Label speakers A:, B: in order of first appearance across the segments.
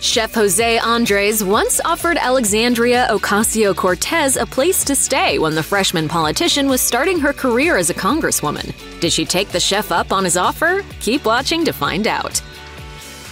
A: Chef José Andrés once offered Alexandria Ocasio-Cortez a place to stay when the freshman politician was starting her career as a congresswoman. Did she take the chef up on his offer? Keep watching to find out.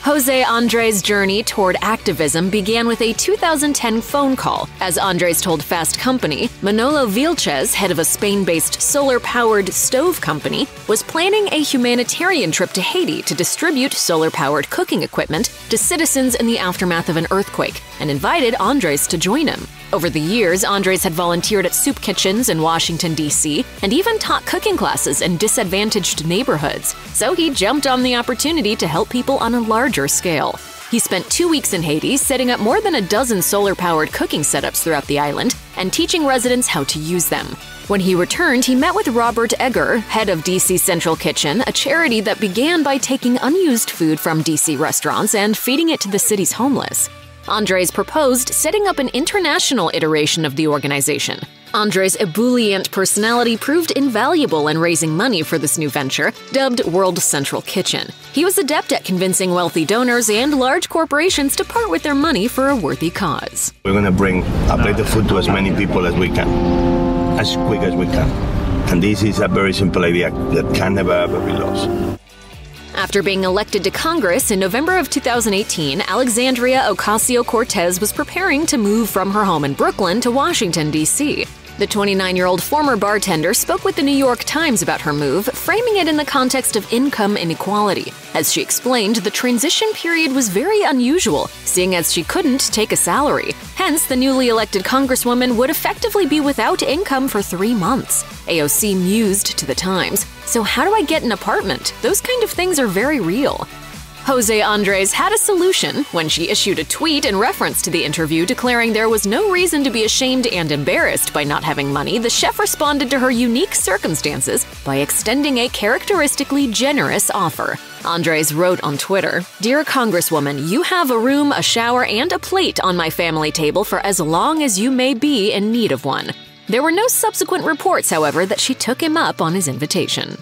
A: José Andrés' journey toward activism began with a 2010 phone call, as Andrés told Fast Company. Manolo Vilches, head of a Spain-based solar-powered stove company, was planning a humanitarian trip to Haiti to distribute solar-powered cooking equipment to citizens in the aftermath of an earthquake, and invited Andrés to join him. Over the years, Andrés had volunteered at soup kitchens in Washington, D.C., and even taught cooking classes in disadvantaged neighborhoods, so he jumped on the opportunity to help people on a larger scale. He spent 2 weeks in Haiti setting up more than a dozen solar-powered cooking setups throughout the island and teaching residents how to use them. When he returned, he met with Robert Egger, head of DC Central Kitchen, a charity that began by taking unused food from DC restaurants and feeding it to the city's homeless. Andrés proposed setting up an international iteration of the organization. Andrés' ebullient personality proved invaluable in raising money for this new venture, dubbed World Central Kitchen. He was adept at convincing wealthy donors and large corporations to part with their money for a worthy cause.
B: We're going to bring a plate of food to as many people as we can, as quick as we can. And this is a very simple idea that can never ever be lost.
A: After being elected to Congress in November of 2018, Alexandria Ocasio-Cortez was preparing to move from her home in Brooklyn to Washington, D.C. The 29-year-old former bartender spoke with the New York Times about her move, framing it in the context of income inequality. As she explained, the transition period was very unusual, seeing as she couldn't take a salary. Hence, the newly elected congresswoman would effectively be without income for 3 months. AOC mused to the Times, "So how do I get an apartment? Those kind of things are very real." José Andrés had a solution when she issued a tweet in reference to the interview declaring there was no reason to be ashamed and embarrassed by not having money. The chef responded to her unique circumstances by extending a characteristically generous offer. Andrés wrote on Twitter, "Dear Congresswoman, you have a room, a shower, and a plate on my family table for as long as you may be in need of one." There were no subsequent reports, however, that she took him up on his invitation.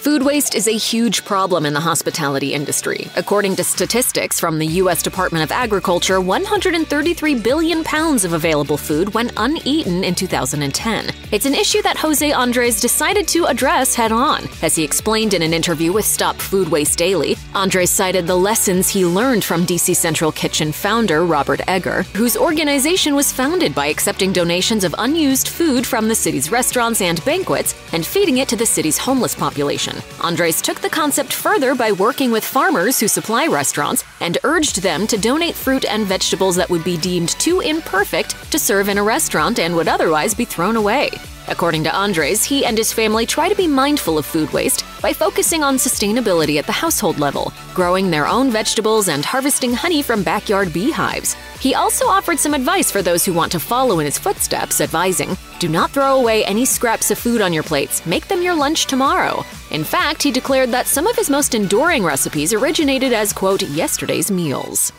A: Food waste is a huge problem in the hospitality industry. According to statistics from the U.S. Department of Agriculture, 133 billion pounds of available food went uneaten in 2010. It's an issue that José Andrés decided to address head-on. As he explained in an interview with Stop Food Waste Daily, Andrés cited the lessons he learned from DC Central Kitchen founder Robert Egger, whose organization was founded by accepting donations of unused food from the city's restaurants and banquets and feeding it to the city's homeless population. Andrés took the concept further by working with farmers who supply restaurants and urged them to donate fruit and vegetables that would be deemed too imperfect to serve in a restaurant and would otherwise be thrown away. According to Andrés, he and his family try to be mindful of food waste by focusing on sustainability at the household level, growing their own vegetables and harvesting honey from backyard beehives. He also offered some advice for those who want to follow in his footsteps, advising, "Do not throw away any scraps of food on your plates, make them your lunch tomorrow." In fact, he declared that some of his most enduring recipes originated as, quote, yesterday's meals.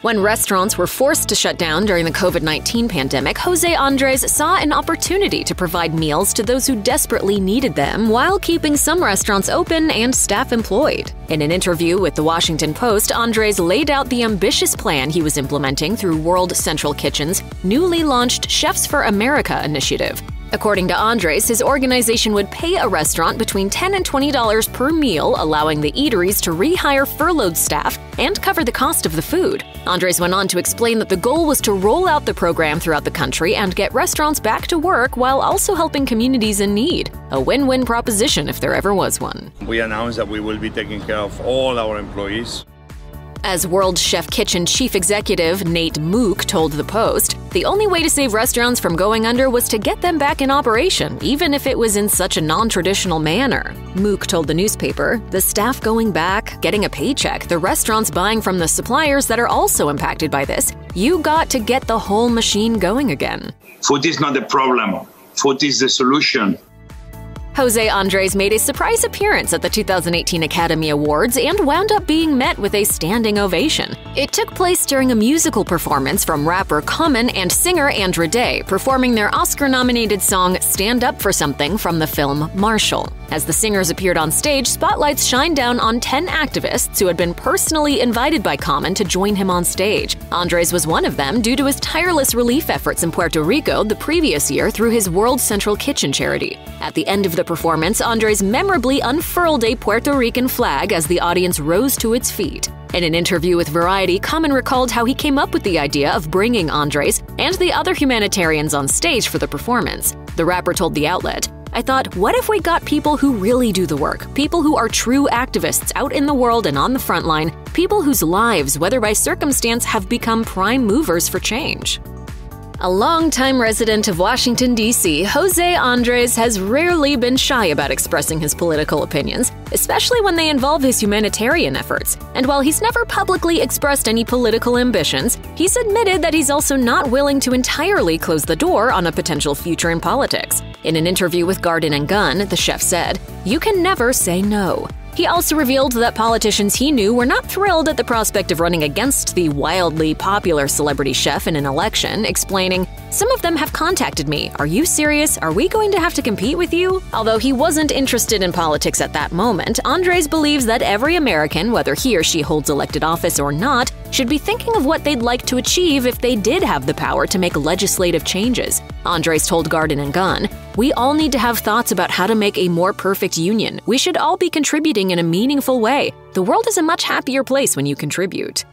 A: When restaurants were forced to shut down during the COVID-19 pandemic, José Andrés saw an opportunity to provide meals to those who desperately needed them while keeping some restaurants open and staff employed. In an interview with The Washington Post, Andrés laid out the ambitious plan he was implementing through World Central Kitchen's newly launched Chefs for America initiative. According to Andrés, his organization would pay a restaurant between $10 and $20 per meal, allowing the eateries to rehire furloughed staff and cover the cost of the food. Andrés went on to explain that the goal was to roll out the program throughout the country and get restaurants back to work while also helping communities in need. A win-win proposition if there ever was one.
C: We announced that we will be taking care of all our employees.
A: As World Chef Kitchen chief executive Nate Mook told The Post, the only way to save restaurants from going under was to get them back in operation, even if it was in such a non-traditional manner. Mook told the newspaper, "The staff going back, getting a paycheck, the restaurants buying from the suppliers that are also impacted by this. You got to get the whole machine going again."
D: Food is not the problem. Food is the solution.
A: José Andrés made a surprise appearance at the 2018 Academy Awards and wound up being met with a standing ovation. It took place during a musical performance from rapper Common and singer Andra Day, performing their Oscar-nominated song Stand Up for Something from the film Marshall. As the singers appeared on stage, spotlights shined down on 10 activists who had been personally invited by Common to join him on stage. Andrés was one of them due to his tireless relief efforts in Puerto Rico the previous year through his World Central Kitchen charity. At the end of the performance, Andrés memorably unfurled a Puerto Rican flag as the audience rose to its feet. In an interview with Variety, Common recalled how he came up with the idea of bringing Andrés and the other humanitarians on stage for the performance. The rapper told the outlet, "I thought, what if we got people who really do the work, people who are true activists out in the world and on the front line, people whose lives, whether by circumstance, have become prime movers for change." A longtime resident of Washington, D.C., José Andrés has rarely been shy about expressing his political opinions, especially when they involve his humanitarian efforts. And while he's never publicly expressed any political ambitions, he's admitted that he's also not willing to entirely close the door on a potential future in politics. In an interview with Garden & Gun, the chef said, "You can never say no." He also revealed that politicians he knew were not thrilled at the prospect of running against the wildly popular celebrity chef in an election, explaining, "Some of them have contacted me. Are you serious? Are we going to have to compete with you?" Although he wasn't interested in politics at that moment, Andrés believes that every American, whether he or she holds elected office or not, should be thinking of what they'd like to achieve if they did have the power to make legislative changes. Andrés told Garden & Gun, "We all need to have thoughts about how to make a more perfect union. We should all be contributing in a meaningful way. The world is a much happier place when you contribute."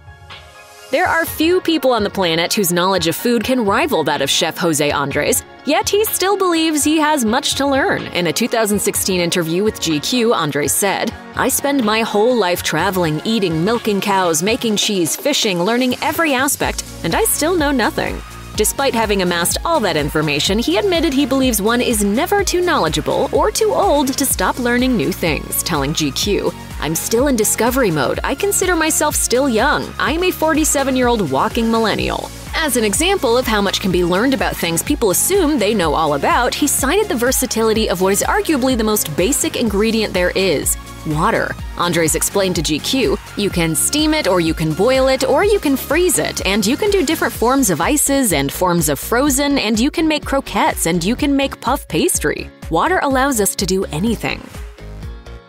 A: There are few people on the planet whose knowledge of food can rival that of Chef José Andrés, yet he still believes he has much to learn. In a 2016 interview with GQ, Andrés said, "I spend my whole life traveling, eating, milking cows, making cheese, fishing, learning every aspect, and I still know nothing." Despite having amassed all that information, he admitted he believes one is never too knowledgeable or too old to stop learning new things, telling GQ, "I'm still in discovery mode. I consider myself still young. I'm a 47-year-old walking millennial." As an example of how much can be learned about things people assume they know all about, he cited the versatility of what is arguably the most basic ingredient there is: water. Andrés explained to GQ, "You can steam it, or you can boil it, or you can freeze it, and you can do different forms of ices and forms of frozen, and you can make croquettes, and you can make puff pastry. Water allows us to do anything."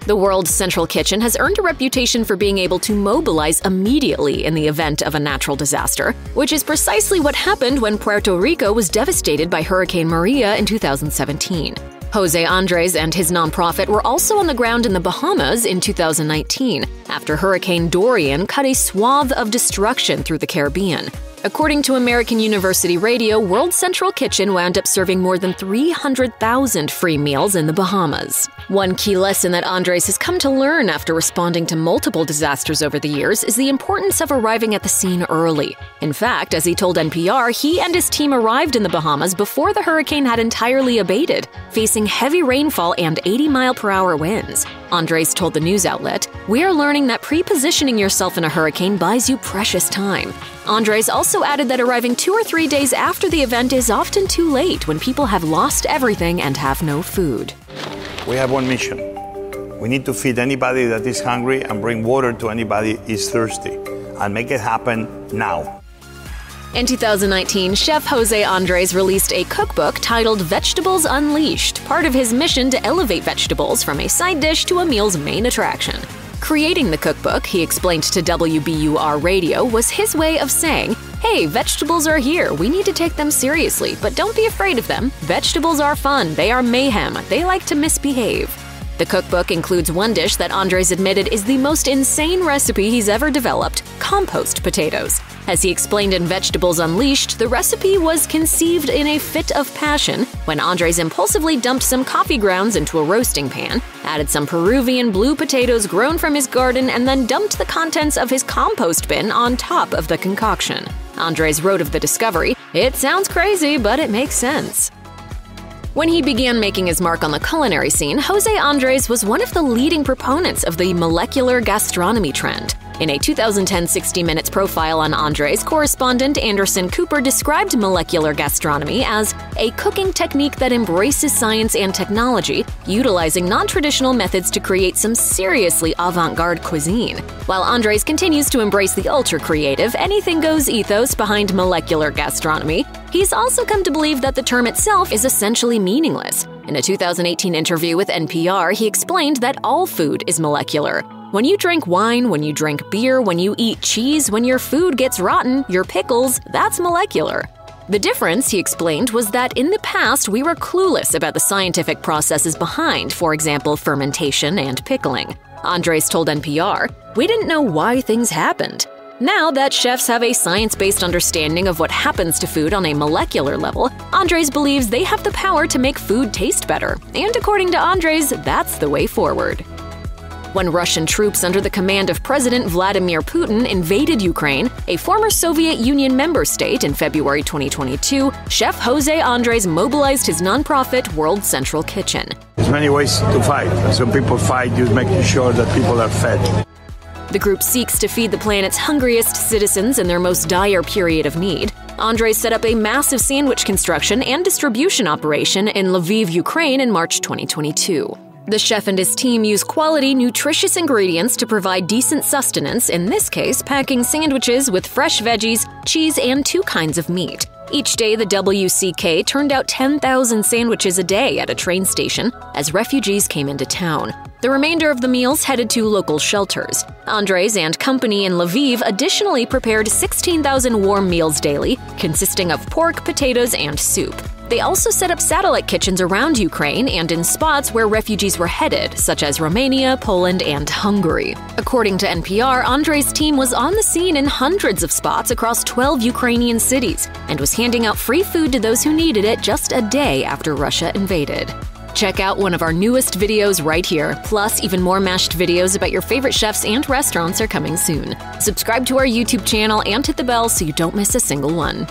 A: The world's central kitchen has earned a reputation for being able to mobilize immediately in the event of a natural disaster, which is precisely what happened when Puerto Rico was devastated by Hurricane Maria in 2017. José Andrés and his nonprofit were also on the ground in the Bahamas in 2019, after Hurricane Dorian cut a swath of destruction through the Caribbean. According to American University Radio, World Central Kitchen wound up serving more than 300,000 free meals in the Bahamas. One key lesson that Andrés has come to learn after responding to multiple disasters over the years is the importance of arriving at the scene early. In fact, as he told NPR, he and his team arrived in the Bahamas before the hurricane had entirely abated, facing heavy rainfall and 80-mile-per-hour winds. Andrés told the news outlet, "We are learning that pre-positioning yourself in a hurricane buys you precious time." Andrés also added that arriving 2 or 3 days after the event is often too late when people have lost everything and have no food.
C: We have one mission. We need to feed anybody that is hungry and bring water to anybody that is thirsty, and make it happen now.
A: In 2019, Chef José Andrés released a cookbook titled Vegetables Unleashed, part of his mission to elevate vegetables from a side dish to a meal's main attraction. Creating the cookbook, he explained to WBUR Radio, was his way of saying, "Hey, vegetables are here, we need to take them seriously, but don't be afraid of them. Vegetables are fun, they are mayhem, they like to misbehave." The cookbook includes one dish that Andrés admitted is the most insane recipe he's ever developed: compost potatoes. As he explained in Vegetables Unleashed, the recipe was conceived in a fit of passion when Andrés impulsively dumped some coffee grounds into a roasting pan, added some Peruvian blue potatoes grown from his garden, and then dumped the contents of his compost bin on top of the concoction. Andrés wrote of the discovery, "It sounds crazy, but it makes sense." When he began making his mark on the culinary scene, José Andrés was one of the leading proponents of the molecular gastronomy trend. In a 2010 60 Minutes profile on Andrés, correspondent Anderson Cooper described molecular gastronomy as a cooking technique that embraces science and technology, utilizing non-traditional methods to create some seriously avant-garde cuisine. While Andrés continues to embrace the ultra-creative, anything-goes ethos behind molecular gastronomy, he's also come to believe that the term itself is essentially meaningless. In a 2018 interview with NPR, he explained that all food is molecular. When you drink wine, when you drink beer, when you eat cheese, when your food gets rotten, your pickles, that's molecular. The difference, he explained, was that in the past we were clueless about the scientific processes behind, for example, fermentation and pickling. Andrés told NPR, "We didn't know why things happened. Now that chefs have a science-based understanding of what happens to food on a molecular level, Andrés believes they have the power to make food taste better. And according to Andrés, that's the way forward." When Russian troops under the command of President Vladimir Putin invaded Ukraine, a former Soviet Union member state, in February 2022, Chef José Andrés mobilized his nonprofit World Central Kitchen.
C: There's many ways to fight. Some people fight just making sure that people are fed.
A: The group seeks to feed the planet's hungriest citizens in their most dire period of need. Andrés set up a massive sandwich construction and distribution operation in Lviv, Ukraine in March 2022. The chef and his team use quality, nutritious ingredients to provide decent sustenance, in this case packing sandwiches with fresh veggies, cheese, and 2 kinds of meat. Each day, the WCK turned out 10,000 sandwiches a day at a train station as refugees came into town. The remainder of the meals headed to local shelters. Andrés and company in Lviv additionally prepared 16,000 warm meals daily, consisting of pork, potatoes, and soup. They also set up satellite kitchens around Ukraine and in spots where refugees were headed, such as Romania, Poland, and Hungary. According to NPR, Andrés' team was on the scene in hundreds of spots across 12 Ukrainian cities and was handing out free food to those who needed it just a day after Russia invaded. Check out one of our newest videos right here. Plus, even more mashed videos about your favorite chefs and restaurants are coming soon. Subscribe to our YouTube channel and hit the bell so you don't miss a single one.